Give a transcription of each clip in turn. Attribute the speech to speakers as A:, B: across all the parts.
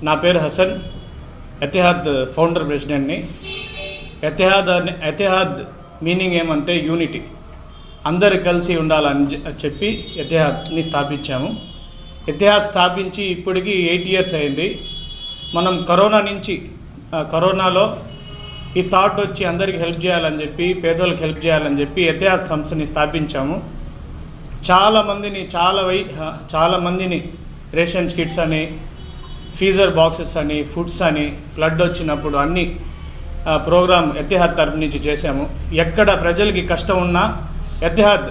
A: నా పేరు హసన్, ఎతిహాద్ ఫౌండర్ ప్రెసిడెంట్ని. ఎతిహాద్ మీనింగ్ ఏమంటే యూనిటీ, అందరు కలిసి ఉండాలని చెప్పి ఎతిహాద్ని స్థాపించాము. ఎతిహాద్ స్థాపించి ఇప్పటికి 8 years అయింది. మనం కరోనాలో ఈ థాట్ వచ్చి అందరికి హెల్ప్ చేయాలని చెప్పి, పేదోళ్ళకి హెల్ప్ చేయాలని చెప్పి ఎతిహాద్ సంస్థని స్థాపించాము. చాలామందిని రేషన్స్ కిట్స్ అని, ఫీజర్ బాక్సెస్ అని, ఫుడ్స్ అని, ఫ్లడ్ వచ్చినప్పుడు అన్ని ప్రోగ్రామ్ ఎతిహాద్ తరపు నుంచి చేశాము. ఎక్కడ ప్రజలకి కష్టం ఉన్నా ఎతిహాద్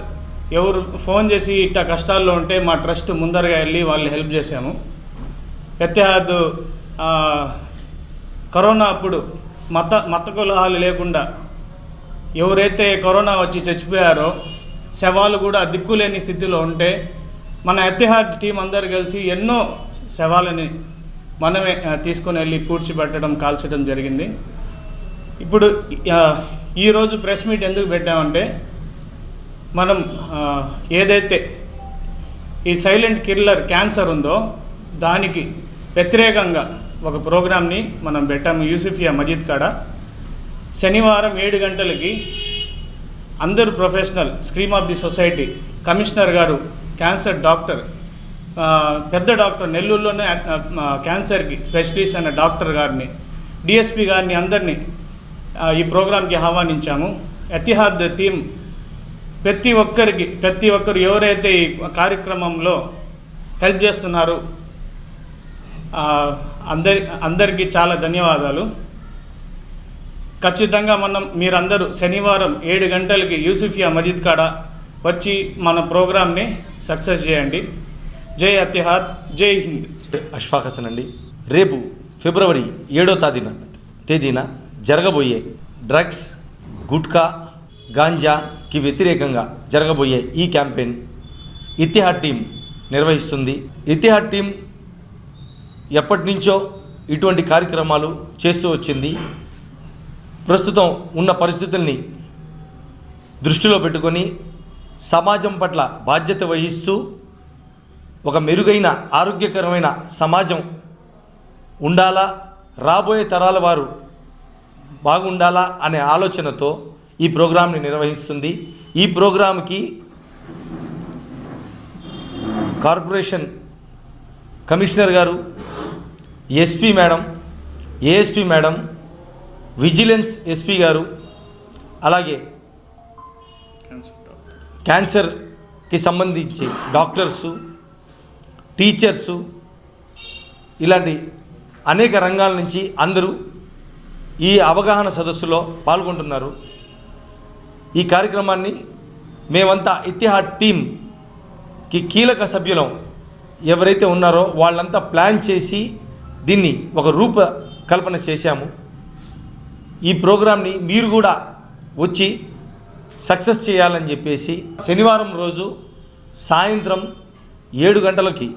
A: ఎవరు ఫోన్ చేసి ఇట్లా కష్టాల్లో ఉంటే మా ట్రస్ట్ ముందరగా వెళ్ళి వాళ్ళు హెల్ప్ చేశాము. ఎతిహాద్ కరోనా అప్పుడు మత కులాలు లేకుండా ఎవరైతే కరోనా వచ్చి చచ్చిపోయారో శవాలు కూడా దిక్కులేని స్థితిలో ఉంటే మన ఎతిహాద్ టీం అందరు కలిసి ఎన్నో శవాలని మనమే తీసుకొని వెళ్ళి పూడ్చిపెట్టడం, కాల్చడం జరిగింది. ఇప్పుడు ఈరోజు ప్రెస్ మీట్ ఎందుకు పెట్టామంటే, మనం ఏదైతే ఈ సైలెంట్ కిల్లర్ క్యాన్సర్ ఉందో దానికి వ్యతిరేకంగా ఒక ప్రోగ్రామ్ని మనం పెట్టాము యూసుఫియా మజీద్ కాడ. శనివారం 7 గంటలకి అందరు professional, cream of the society, commissioner గారు, క్యాన్సర్ డాక్టర్, పెద్ద డాక్టర్, నెల్లూరులోనే క్యాన్సర్కి స్పెషలిస్ట్ అయిన డాక్టర్ గారిని, డిఎస్పి గారిని, అందరినీ ఈ ప్రోగ్రాంకి ఆహ్వానించాము. ఎతిహాద్ టీం ప్రతి ఒక్కరు ఎవరైతే ఈ కార్యక్రమంలో హెల్ప్ చేస్తున్నారో అందరికీ చాలా ధన్యవాదాలు. ఖచ్చితంగా మీరందరూ శనివారం 7 గంటలకి యూసుఫియా మజీద్ కాడ వచ్చి మన ప్రోగ్రామ్ని సక్సెస్ చేయండి. జై ఎతిహాద్, జై హింద్.
B: అష్ఫాక్ హసన్ అండి. రేపు ఫిబ్రవరి 7వ తేదీన జరగబోయే డ్రగ్స్, గుట్కా, గాంజాకి వ్యతిరేకంగా జరగబోయే ఈ క్యాంపెయిన్ ఇతిహాద్ టీం నిర్వహిస్తుంది. ఇతిహాద్ టీం ఎప్పటి నుంచో ఇటువంటి కార్యక్రమాలు చేస్తూ వచ్చింది. ప్రస్తుతం ఉన్న పరిస్థితుల్ని దృష్టిలో పెట్టుకొని సమాజం పట్ల బాధ్యత వహిస్తూ ఒక మెరుగైన ఆరోగ్యకరమైన సమాజం ఉండాలా, రాబోయే తరాల వారు బాగుండాలా అనే ఆలోచనతో ఈ ప్రోగ్రాంని నిర్వహిస్తుంది. ఈ ప్రోగ్రాంకి కార్పొరేషన్ కమిషనర్ గారు, SP madam, ASP madam, vigilance SP గారు, అలాగే క్యాన్సర్కి సంబంధించి డాక్టర్సు, టీచర్సు, ఇలాంటి అనేక రంగాల నుంచి అందరూ ఈ అవగాహన సదస్సులో పాల్గొంటున్నారు. ఈ కార్యక్రమాన్ని మేమంతా ఇతిహాద్ టీంకి కీలక సభ్యులం ఎవరైతే ఉన్నారో వాళ్ళంతా ప్లాన్ చేసి దీన్ని ఒక రూపకల్పన చేశాము. ఈ ప్రోగ్రాంని మీరు కూడా వచ్చి సక్సెస్ చేయాలని చెప్పేసి శనివారం రోజు సాయంత్రం 7 గంటలకి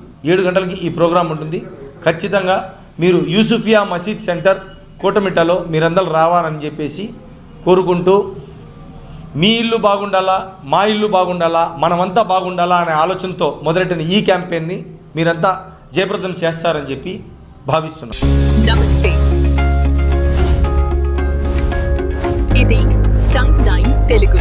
B: ఈ ప్రోగ్రాం ఉంటుంది. ఖచ్చితంగా మీరు యూసుఫియా మసీద్ సెంటర్ కోటమిట్టలో మీరందరూ రావాలని చెప్పేసి కోరుకుంటూ, మీ ఇల్లు బాగుండాలా, మా ఇల్లు బాగుండాలా, మనమంతా బాగుండాలా అనే ఆలోచనతో మొదలెట్టిన ఈ క్యాంపెయిన్ని మీరంతా జయప్రదం చేస్తారని చెప్పి భావిస్తున్నాం.
C: నమస్తే, ఇది టైమ్ 9 తెలుగు.